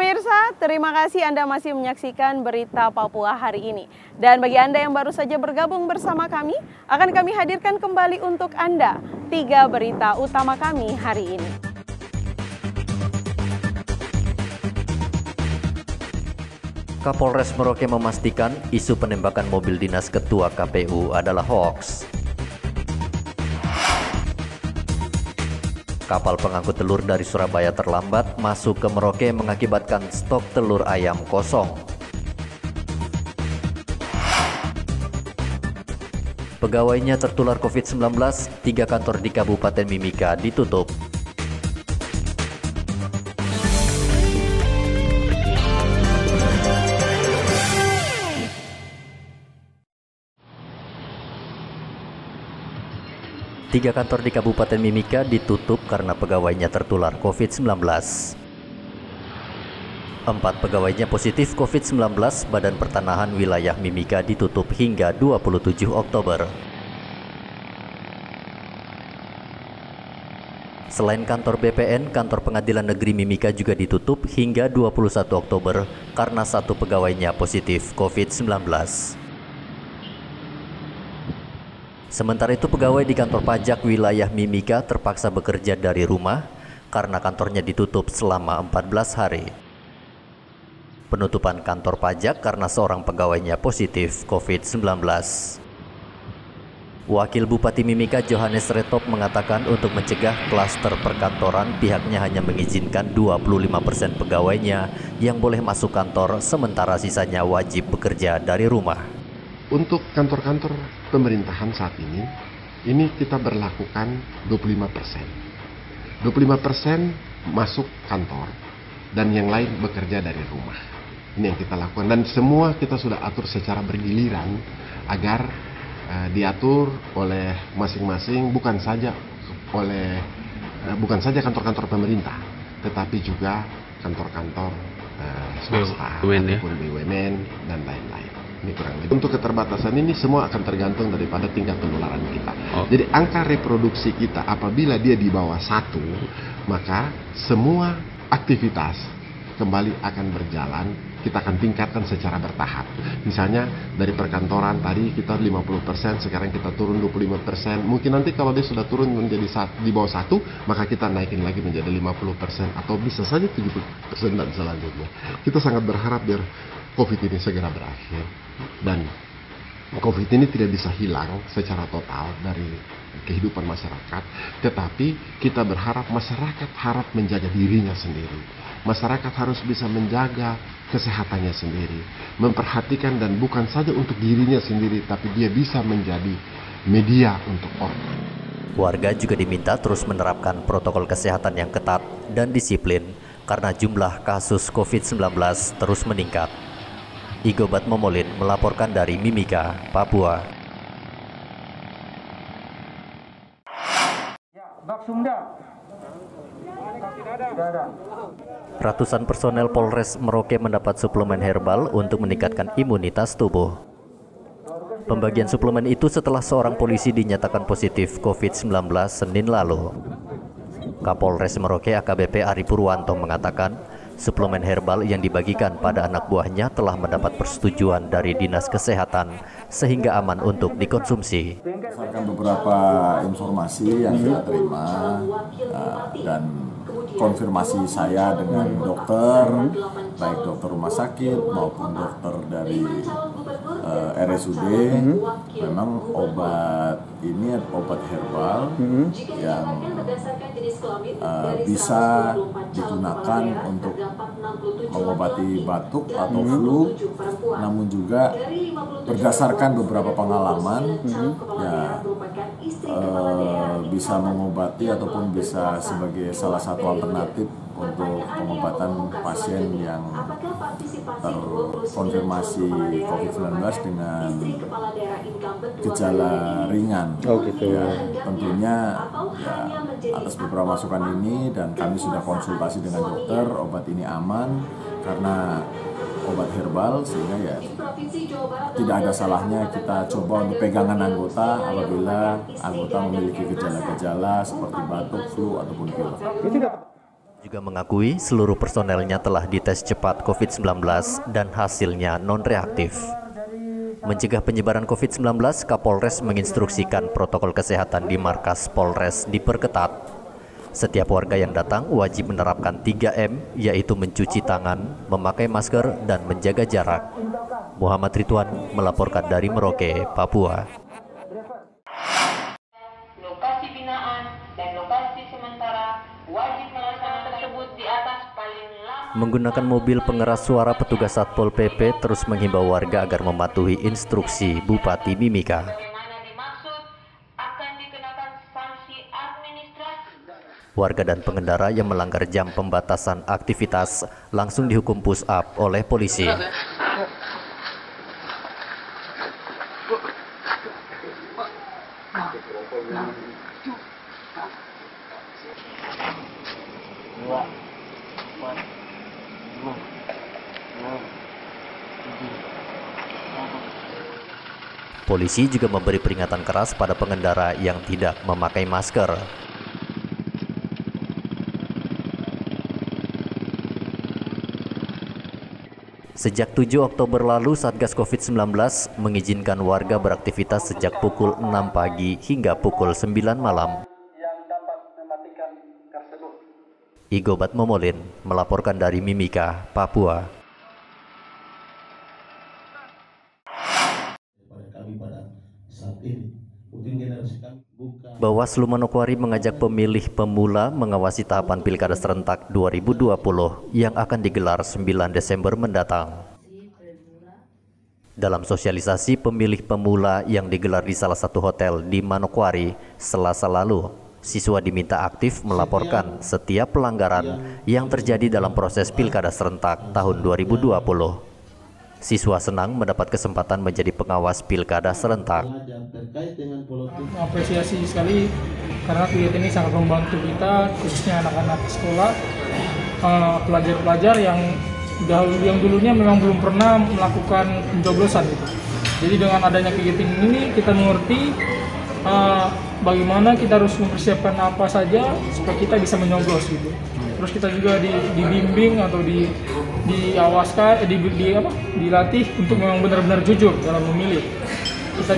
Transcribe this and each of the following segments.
Pemirsa, terima kasih Anda masih menyaksikan Berita Papua hari ini. Dan bagi Anda yang baru saja bergabung bersama kami, akan kami hadirkan kembali untuk Anda 3 berita utama kami hari ini. Kapolres Merauke memastikan isu penembakan mobil dinas Ketua KPU adalah hoaks. Kapal pengangkut telur dari Surabaya terlambat masuk ke Merauke mengakibatkan stok telur ayam kosong. Pegawainya tertular COVID-19, 3 kantor di Kabupaten Mimika ditutup. Tiga kantor di Kabupaten Mimika ditutup karena pegawainya tertular COVID-19. 4 pegawainya positif COVID-19, Badan Pertanahan Wilayah Mimika ditutup hingga 27 Oktober. Selain kantor BPN, kantor Pengadilan Negeri Mimika juga ditutup hingga 21 Oktober karena 1 pegawainya positif COVID-19. Sementara itu, pegawai di kantor pajak wilayah Mimika terpaksa bekerja dari rumah karena kantornya ditutup selama 14 hari. Penutupan kantor pajak karena seorang pegawainya positif COVID-19. Wakil Bupati Mimika Johannes Retop mengatakan untuk mencegah klaster perkantoran, pihaknya hanya mengizinkan 25% pegawainya yang boleh masuk kantor, sementara sisanya wajib bekerja dari rumah. Untuk kantor-kantor pemerintahan saat ini kita berlakukan 25%. 25% masuk kantor dan yang lain bekerja dari rumah. Ini yang kita lakukan dan semua kita sudah atur secara bergiliran agar diatur oleh masing-masing, bukan saja kantor-kantor pemerintah, tetapi juga kantor-kantor swasta ataupun BUMN dan lain-lain. Ini kurang lebih. Untuk keterbatasan ini semua akan tergantung daripada tingkat penularan kita. Jadi angka reproduksi kita apabila dia di bawah 1, maka semua aktivitas kembali akan berjalan. Kita akan tingkatkan secara bertahap. Misalnya dari perkantoran tadi kita 50%, sekarang kita turun 25%. Mungkin nanti kalau dia sudah turun menjadi di bawah 1, maka kita naikin lagi menjadi 50% atau bisa saja 70% dan selanjutnya. Kita sangat berharap biar COVID ini segera berakhir dan COVID ini tidak bisa hilang secara total dari kehidupan masyarakat, tetapi kita berharap masyarakat harap menjaga dirinya sendiri. Masyarakat harus bisa menjaga kesehatannya sendiri, memperhatikan dan bukan saja untuk dirinya sendiri, tapi dia bisa menjadi media untuk orang. Warga juga diminta terus menerapkan protokol kesehatan yang ketat dan disiplin karena jumlah kasus COVID-19 terus meningkat. Igobat Momolin melaporkan dari Mimika, Papua. Ratusan personel Polres Merauke mendapat suplemen herbal untuk meningkatkan imunitas tubuh. Pembagian suplemen itu setelah seorang polisi dinyatakan positif COVID-19 Senin lalu. Kapolres Merauke AKBP Ari Purwanto mengatakan, suplemen herbal yang dibagikan pada anak buahnya telah mendapat persetujuan dari Dinas Kesehatan sehingga aman untuk dikonsumsi. Berdasarkan beberapa informasi yang kita terima dan konfirmasi saya dengan dokter, baik dokter rumah sakit maupun dokter dari RSUD, memang obat ini obat herbal yang bisa digunakan untuk mengobati batuk atau flu, namun juga berdasarkan beberapa pengalaman bisa mengobati ataupun bisa sebagai salah satu alternatif untuk pengobatan pasien yang terkonfirmasi COVID-19 dengan gejala ringan. Tentunya atas beberapa masukan ini dan kami sudah konsultasi dengan dokter, obat ini aman karena obat herbal, sehingga tidak ada salahnya kita coba untuk pegangan anggota apabila anggota memiliki gejala-gejala seperti batuk, flu ataupun pilek. juga mengakui seluruh personelnya telah dites cepat COVID-19 dan hasilnya non-reaktif. Mencegah penyebaran COVID-19, Kapolres menginstruksikan protokol kesehatan di markas Polres diperketat. Setiap warga yang datang wajib menerapkan 3M, yaitu mencuci tangan, memakai masker, dan menjaga jarak. Muhammad Ridwan melaporkan dari Merauke, Papua. Lokasi binaan dan lokasi sementara wajib melaksanakan tersebut di atas paling lama. Menggunakan mobil pengeras suara, petugas Satpol PP terus menghimbau warga agar mematuhi instruksi Bupati Mimika. Bagaimana dimaksud akan dikenakan sanksi administrasi. Warga dan pengendara yang melanggar jam pembatasan aktivitas langsung dihukum push up oleh polisi. Polisi juga memberi peringatan keras pada pengendara yang tidak memakai masker. Sejak 7 Oktober lalu, Satgas COVID-19 mengizinkan warga beraktivitas sejak pukul 6 pagi hingga pukul 9 malam. Igobat Momolin melaporkan dari Mimika, Papua. Bawaslu Manokwari mengajak pemilih pemula mengawasi tahapan Pilkada Serentak 2020 yang akan digelar 9 Desember mendatang. Dalam sosialisasi pemilih pemula yang digelar di salah satu hotel di Manokwari Selasa lalu, siswa diminta aktif melaporkan setiap pelanggaran yang terjadi dalam proses Pilkada Serentak tahun 2020. Siswa senang mendapat kesempatan menjadi pengawas Pilkada Serentak. Apresiasi sekali karena kegiatan ini sangat membantu kita, khususnya anak-anak sekolah, pelajar-pelajar yang dulunya memang belum pernah melakukan pencoblosan gitu. Jadi dengan adanya kegiatan ini kita mengerti bagaimana kita harus mempersiapkan apa saja supaya kita bisa menyoblos gitu. Terus kita juga dibimbing atau diawaskan, dilatih untuk memang benar-benar jujur dalam memilih. Kita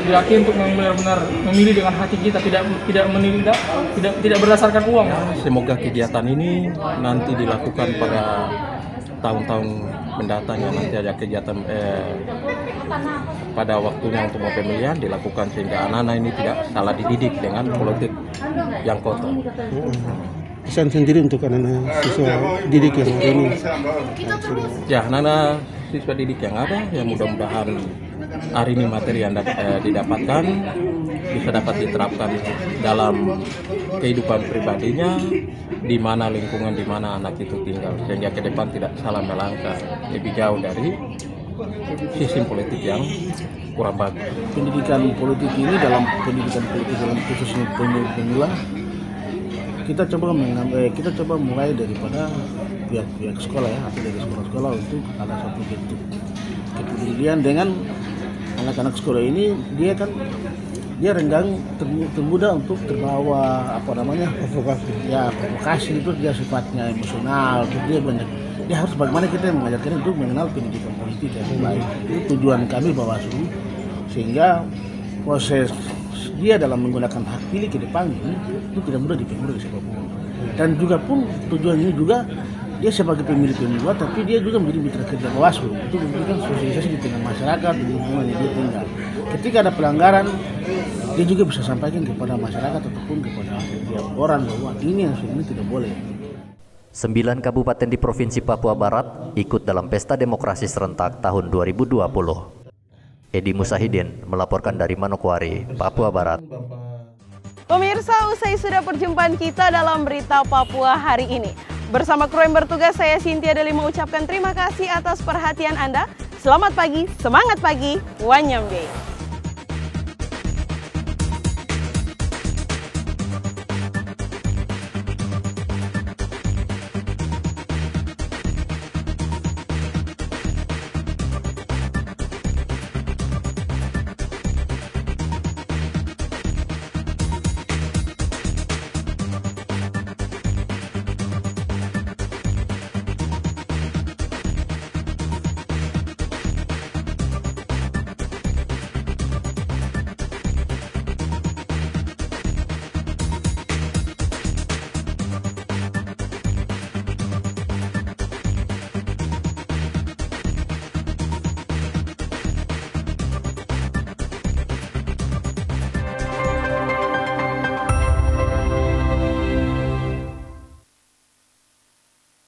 dilatih untuk memang benar-benar memilih dengan hati kita, tidak berdasarkan uang. Semoga kegiatan ini nanti dilakukan pada tahun-tahun mendatang, ya nanti ada kegiatan pada waktunya untuk pemilihan dilakukan sehingga anak-anak ini tidak salah dididik dengan politik yang kotor. Pesan sendiri untuk anak-anak siswa didik yang ini? Ya, anak-anak siswa didik yang ada, ya mudah-mudahan hari ini materi yang didapatkan bisa dapat diterapkan dalam kehidupan pribadinya, di mana lingkungan, di mana anak itu tinggal, sehingga ke depan tidak salah melangkah lebih jauh dari sistem politik yang kurang bagus. Pendidikan politik ini dalam pendidikan politik dalam khususnya pemula, kita coba mulai daripada pihak sekolah ya, atau dari sekolah untuk ada satu bentuk kepedulian dengan anak-anak sekolah ini. Dia renggang termudah untuk terbawa provokasi itu, dia sifatnya emosional, dia harus bagaimana kita mengajarkan untuk mengenal pendidikan politik yang baik. Itu tujuan kami Bawaslu, sehingga proses dia dalam menggunakan hak pilih ke depan ini itu tidak mudah dipengaruhi siapapun. Dan juga pun tujuan ini juga dia sebagai pemilih pemula, tapi dia juga menjadi mitra kerja Bawaslu untuk memberikan sosialisasi di tengah masyarakat di lingkungan yang dia tinggal. Ketika ada pelanggaran, dia juga bisa sampaikan kepada masyarakat ataupun kepada setiap orang bahwa ini yang ini tidak boleh. 9 kabupaten di Provinsi Papua Barat ikut dalam Pesta Demokrasi Serentak tahun 2020. Edi Musahidin melaporkan dari Manokwari, Papua Barat. Pemirsa, usai sudah perjumpaan kita dalam Berita Papua hari ini. Bersama kru yang bertugas, saya Cynthia Deli mengucapkan terima kasih atas perhatian Anda. Selamat pagi, semangat pagi, Wanyambe.